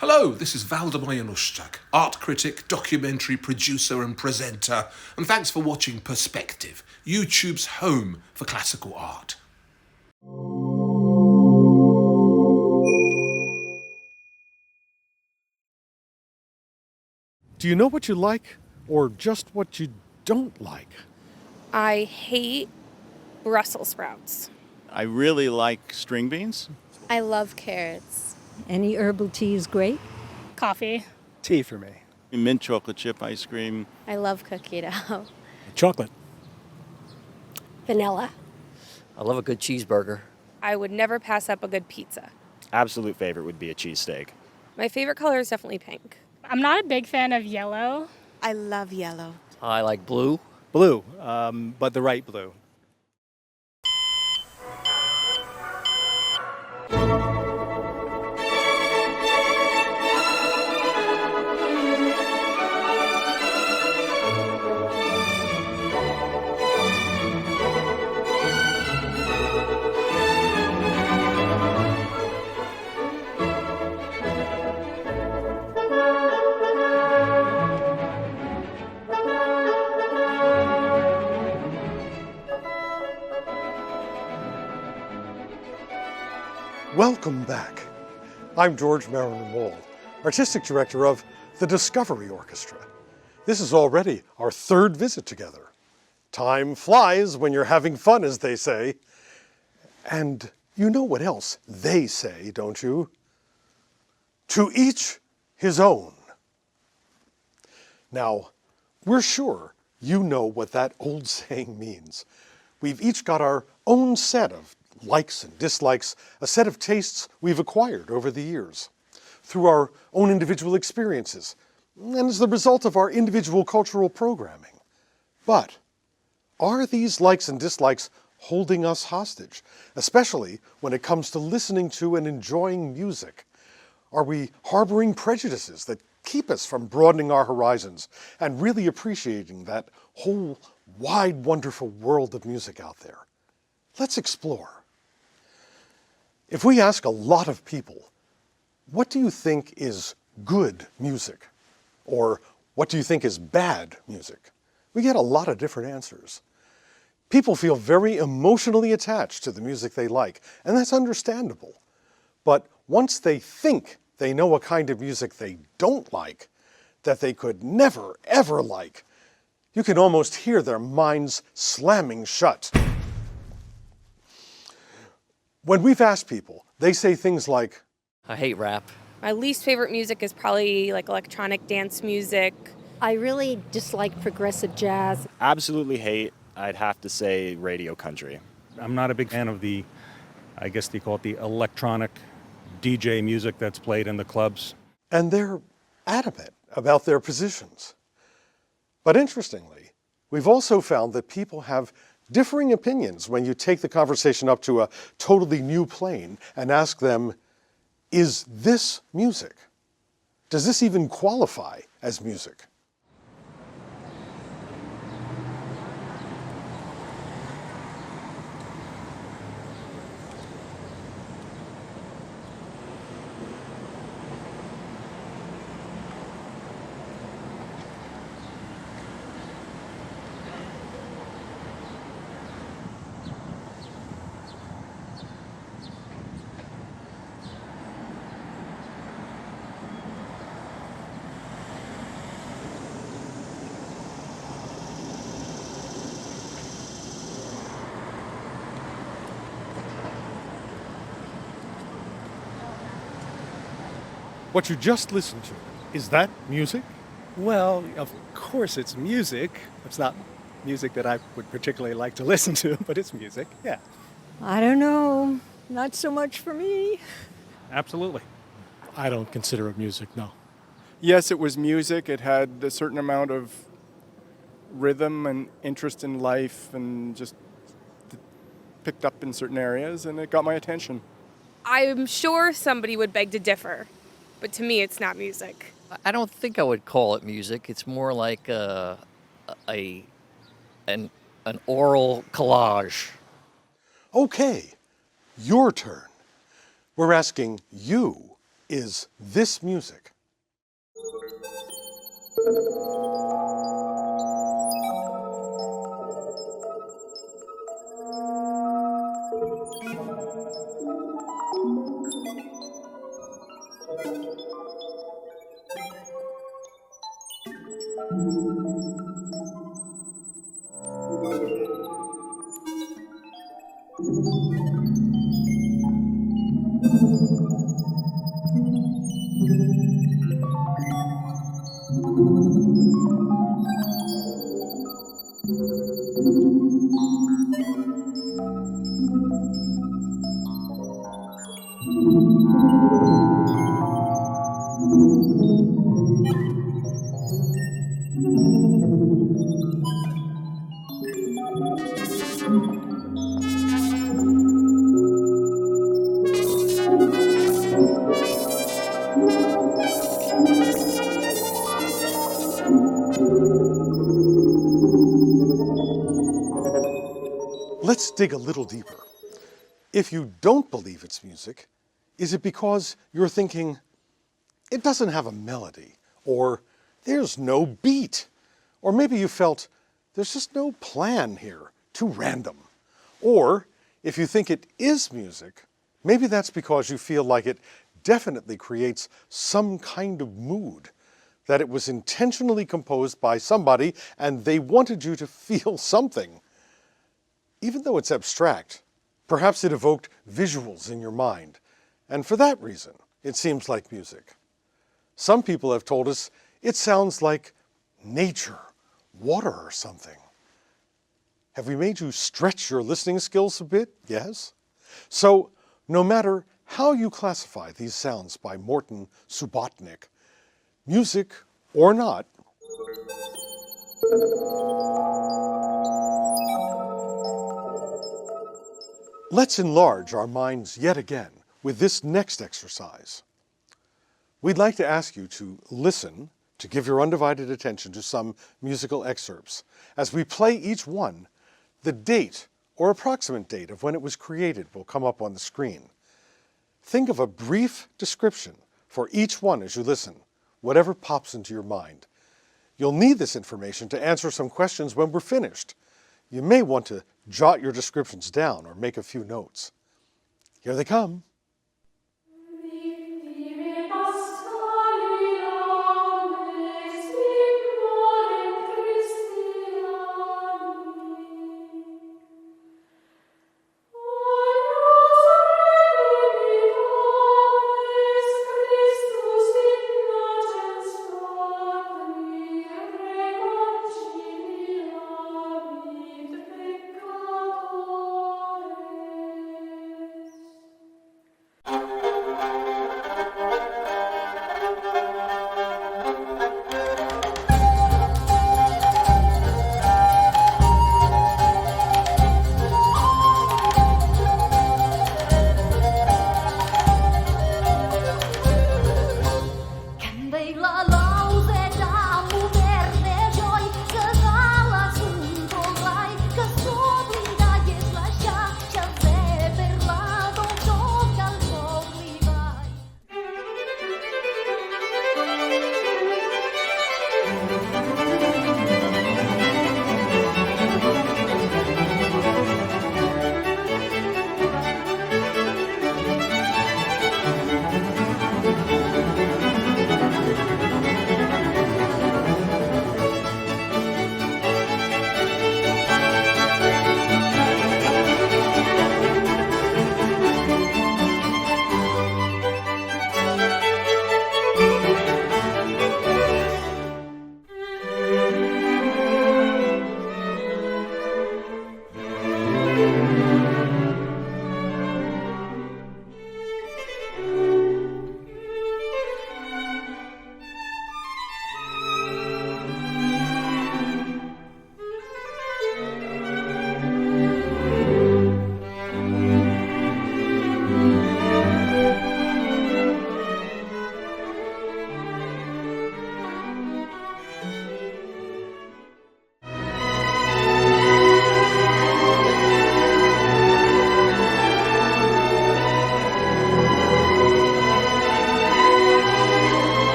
Hello, this is Valdemar Januszczak, art critic, documentary producer and presenter, and thanks for watching Perspective, YouTube's home for classical art. Do you know what you like, or just what you don't like? I hate Brussels sprouts. I really like string beans. I love carrots. Any herbal tea is great. Coffee. Tea for me. Mint chocolate chip ice cream. I love cookie dough. Chocolate. Vanilla. I love a good cheeseburger. I would never pass up a good pizza. Absolute favorite would be a cheesesteak. My favorite color is definitely pink. I'm not a big fan of yellow. I love yellow. I like blue. Blue, but the right blue. Welcome back. I'm George Marriner Maull, Artistic Director of the Discovery Orchestra. This is already our third visit together. Time flies when you're having fun, as they say. And you know what else they say, don't you? To each his own. Now, we're sure you know what that old saying means. We've each got our own set of likes and dislikes, a set of tastes we've acquired over the years, through our own individual experiences, and as the result of our individual cultural programming. But are these likes and dislikes holding us hostage, especially when it comes to listening to and enjoying music? Are we harboring prejudices that keep us from broadening our horizons and really appreciating that whole wide, wonderful world of music out there? Let's explore. If we ask a lot of people, what do you think is good music? Or what do you think is bad music? We get a lot of different answers. People feel very emotionally attached to the music they like, and that's understandable. But once they think they know a kind of music they don't like, that they could never, ever like, you can almost hear their minds slamming shut. When we've asked people, they say things like, I hate rap. My least favorite music is probably like electronic dance music. I really dislike progressive jazz. Absolutely hate, I'd have to say, radio country. I'm not a big fan of the, I guess they call it the electronic DJ music that's played in the clubs. And they're adamant about their positions. But interestingly, we've also found that people have differing opinions when you take the conversation up to a totally new plane and ask them, is this music? Does this even qualify as music? What you just listened to, is that music? Well, of course it's music. It's not music that I would particularly like to listen to, but it's music, yeah. I don't know. Not so much for me. Absolutely. I don't consider it music, no. Yes, it was music. It had a certain amount of rhythm and interest in life and just picked up in certain areas, and it got my attention. I'm sure somebody would beg to differ, but to me it's not music. I don't think I would call it music. It's more like an oral collage. Okay, your turn. We're asking you, is this music? Let's dig a little deeper. If you don't believe it's music, is it because you're thinking, it doesn't have a melody, or there's no beat, or maybe you felt, there's just no plan here, too random. Or if you think it is music, maybe that's because you feel like it definitely creates some kind of mood, that it was intentionally composed by somebody and they wanted you to feel something. Even though it's abstract, perhaps it evoked visuals in your mind, and for that reason, it seems like music. Some people have told us it sounds like nature, water or something. Have we made you stretch your listening skills a bit? Yes? So, no matter how you classify these sounds by Morton Subotnick, music or not, let's enlarge our minds yet again with this next exercise. We'd like to ask you to listen, to give your undivided attention to some musical excerpts. As we play each one, the date or approximate date of when it was created will come up on the screen. Think of a brief description for each one as you listen, whatever pops into your mind. You'll need this information to answer some questions when we're finished. You may want to jot your descriptions down or make a few notes. Here they come.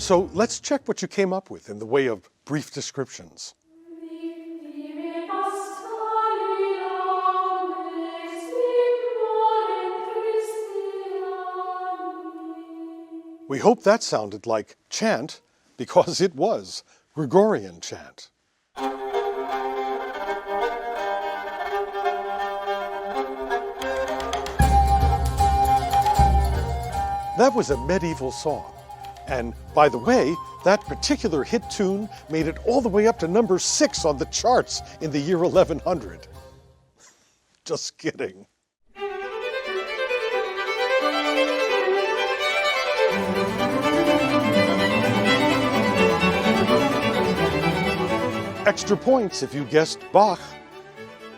So let's check what you came up with in the way of brief descriptions. We hope that sounded like chant, because it was Gregorian chant. That was a medieval song. And by the way, that particular hit tune made it all the way up to number 6 on the charts in the year 1100. Just kidding. Extra points if you guessed Bach.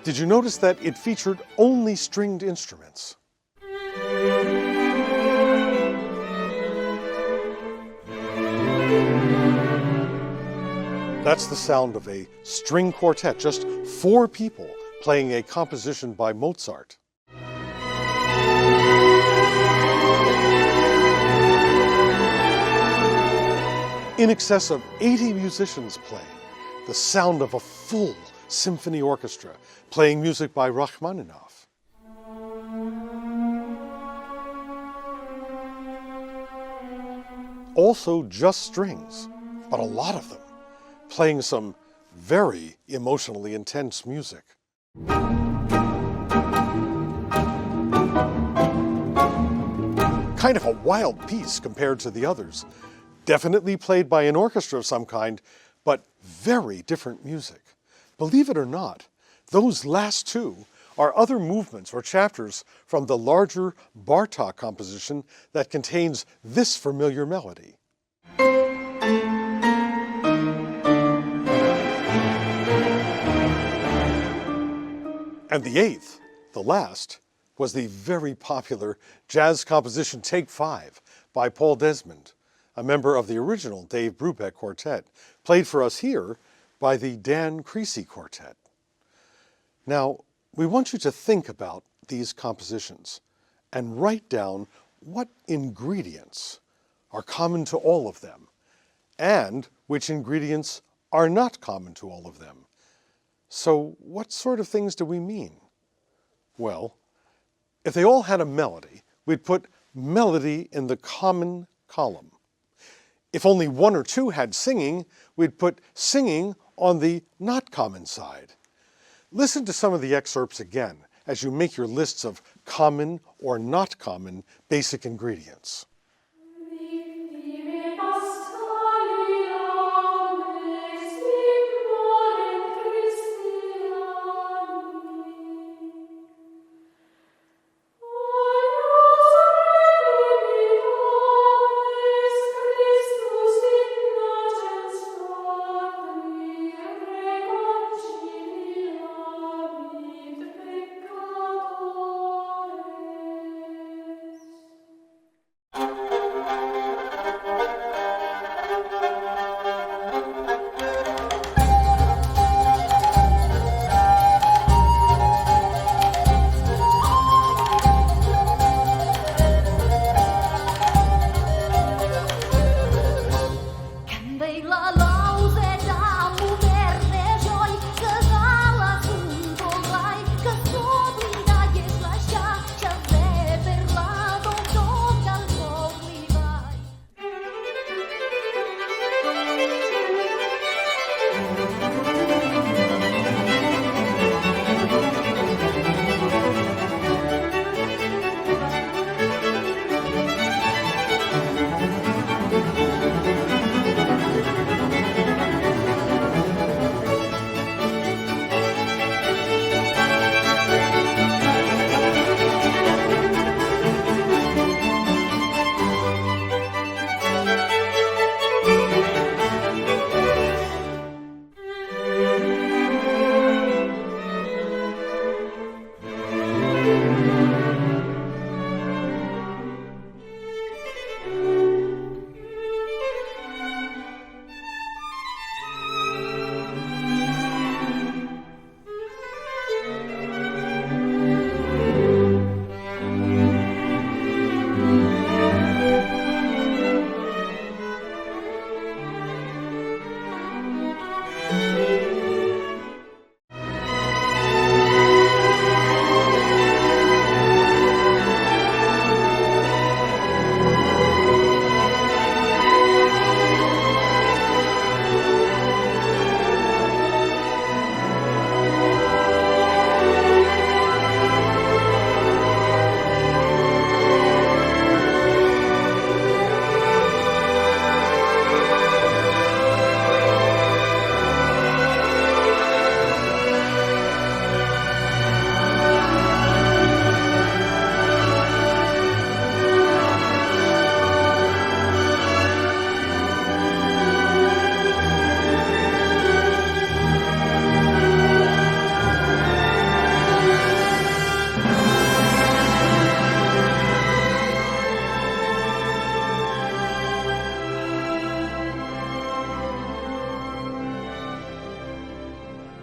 Did you notice that it featured only stringed instruments? That's the sound of a string quartet, just 4 people playing a composition by Mozart. In excess of 80 musicians playing, the sound of a full symphony orchestra playing music by Rachmaninoff. Also just strings, but a lot of them, playing some very emotionally intense music. Kind of a wild piece compared to the others. Definitely played by an orchestra of some kind, but very different music. Believe it or not, those last 2 are other movements or chapters from the larger Bartók composition that contains this familiar melody. And the 8th, the last, was the very popular jazz composition Take 5 by Paul Desmond, a member of the original Dave Brubeck Quartet, played for us here by the Dan Creasy Quartet. Now, we want you to think about these compositions and write down what ingredients are common to all of them and which ingredients are not common to all of them. So what sort of things do we mean? Well, if they all had a melody, we'd put melody in the common column. If only 1 or 2 had singing, we'd put singing on the not common side. Listen to some of the excerpts again as you make your lists of common or not common basic ingredients.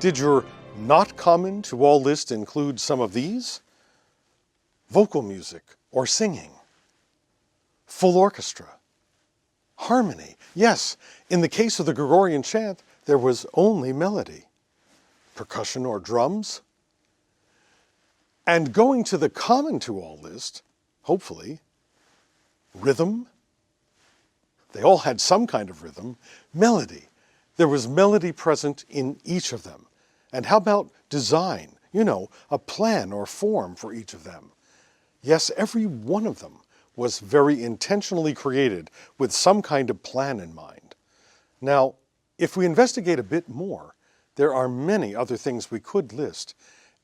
Did your not common to all list include some of these? Vocal music or singing, full orchestra, harmony. Yes, in the case of the Gregorian chant, there was only melody, percussion or drums. And going to the common to all list, hopefully, rhythm. They all had some kind of rhythm. Melody. There was melody present in each of them. And how about design? You know, a plan or form for each of them. Yes, every one of them was very intentionally created with some kind of plan in mind. Now, if we investigate a bit more, there are many other things we could list,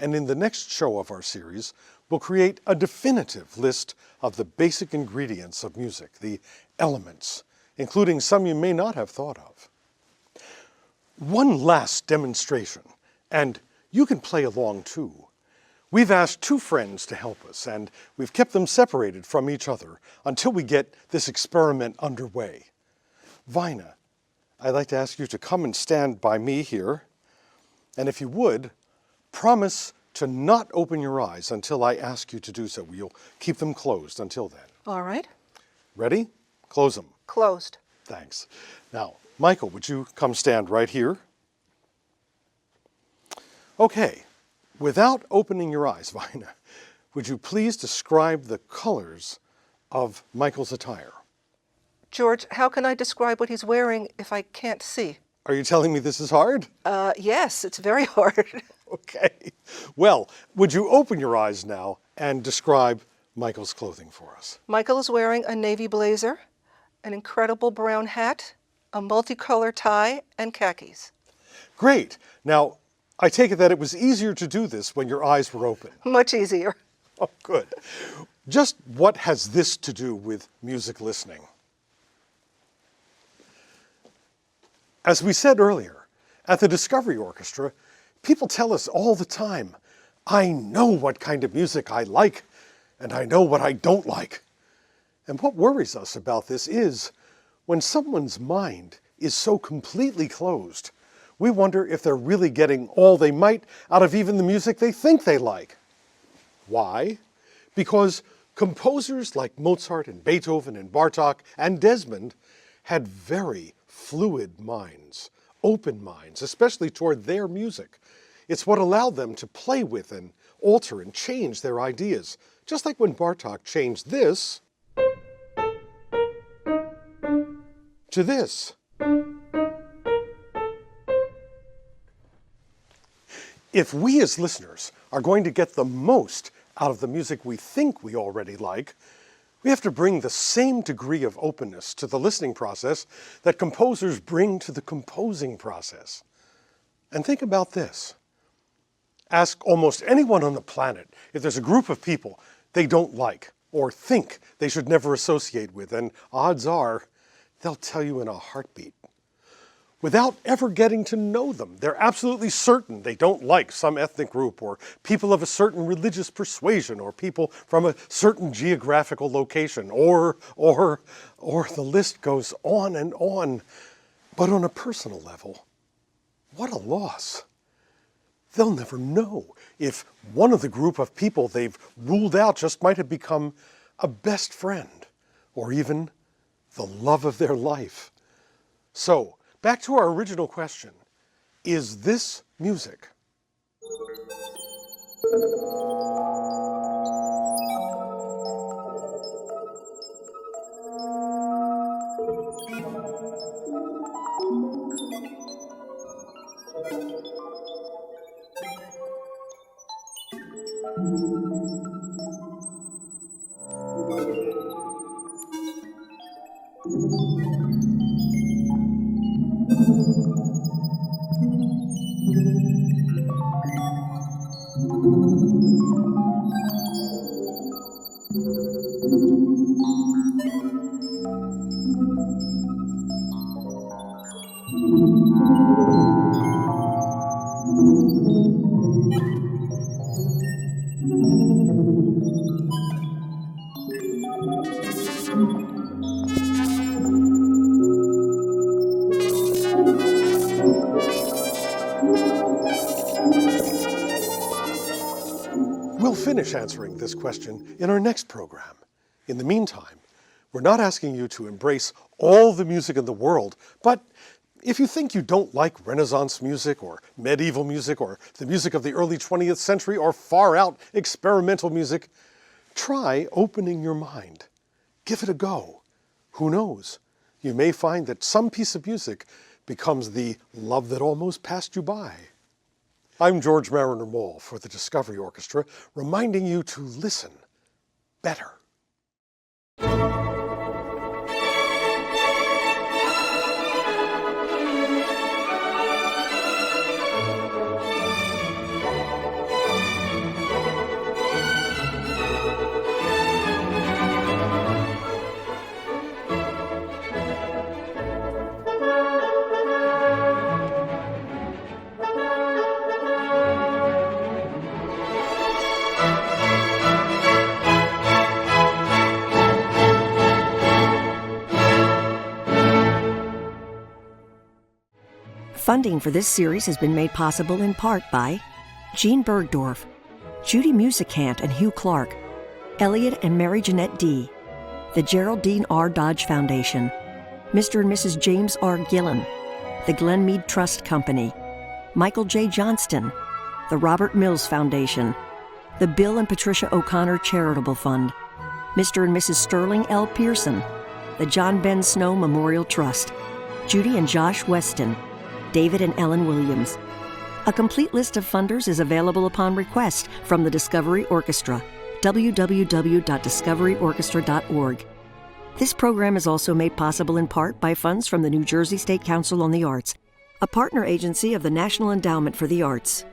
and in the next show of our series, we'll create a definitive list of the basic ingredients of music, the elements, including some you may not have thought of. One last demonstration, and you can play along too. We've asked two friends to help us, and we've kept them separated from each other until we get this experiment underway. Vina, I'd like to ask you to come and stand by me here, and if you would, promise to not open your eyes until I ask you to do so. You'll keep them closed until then. All right. Ready? Close them. Closed. Thanks. Now, Michael, would you come stand right here? Okay. Without opening your eyes, Vina, would you please describe the colors of Michael's attire? George, how can I describe what he's wearing if I can't see? Are you telling me this is hard? Yes, it's very hard. Okay. Well, would you open your eyes now and describe Michael's clothing for us? Michael is wearing a navy blazer, an incredible brown hat, a multicolor tie, and khakis. Great. Now, I take it that it was easier to do this when your eyes were open. Much easier. Oh, good. Just what has this to do with music listening? As we said earlier, at the Discovery Orchestra, people tell us all the time, I know what kind of music I like, and I know what I don't like. And what worries us about this is, when someone's mind is so completely closed, we wonder if they're really getting all they might out of even the music they think they like. Why? Because composers like Mozart and Beethoven and Bartók and Desmond had very fluid minds, open minds, especially toward their music. It's what allowed them to play with and alter and change their ideas, just like when Bartók changed this to this. If we as listeners are going to get the most out of the music we think we already like, we have to bring the same degree of openness to the listening process that composers bring to the composing process. And think about this. Ask almost anyone on the planet if there's a group of people they don't like or think they should never associate with, and odds are they'll tell you in a heartbeat. Without ever getting to know them, they're absolutely certain they don't like some ethnic group or people of a certain religious persuasion or people from a certain geographical location or the list goes on and on. But on a personal level, what a loss. They'll never know if one of the group of people they've ruled out just might have become a best friend or even the love of their life. So, back to our original question, is this music? finish answering this question in our next program. In the meantime, we're not asking you to embrace all the music in the world, but if you think you don't like Renaissance music or medieval music or the music of the early 20th century or far-out experimental music, try opening your mind. Give it a go. Who knows? You may find that some piece of music becomes the love that almost passed you by. I'm George Marriner Maull for the Discovery Orchestra, reminding you to listen better. Funding for this series has been made possible in part by Jean Burgdorff, Judy Musicant and Hugh Clark, Elliot and MaryJeanette Dee, the Geraldine R. Dodge Foundation, Mr. and Mrs. James R. Gillen, the Glen Mead Trust Company, Michael J. Johnston, the Robert Mills Foundation, the Bill and Patricia O'Connor Charitable Fund, Mr. and Mrs. Sterling L. Pierson, the John Ben Snow Memorial Trust, Judy and Josh Weston, David and Ellen Williams. A complete list of funders is available upon request from the Discovery Orchestra, www.discoveryorchestra.org. This program is also made possible in part by funds from the New Jersey State Council on the Arts, a partner agency of the National Endowment for the Arts.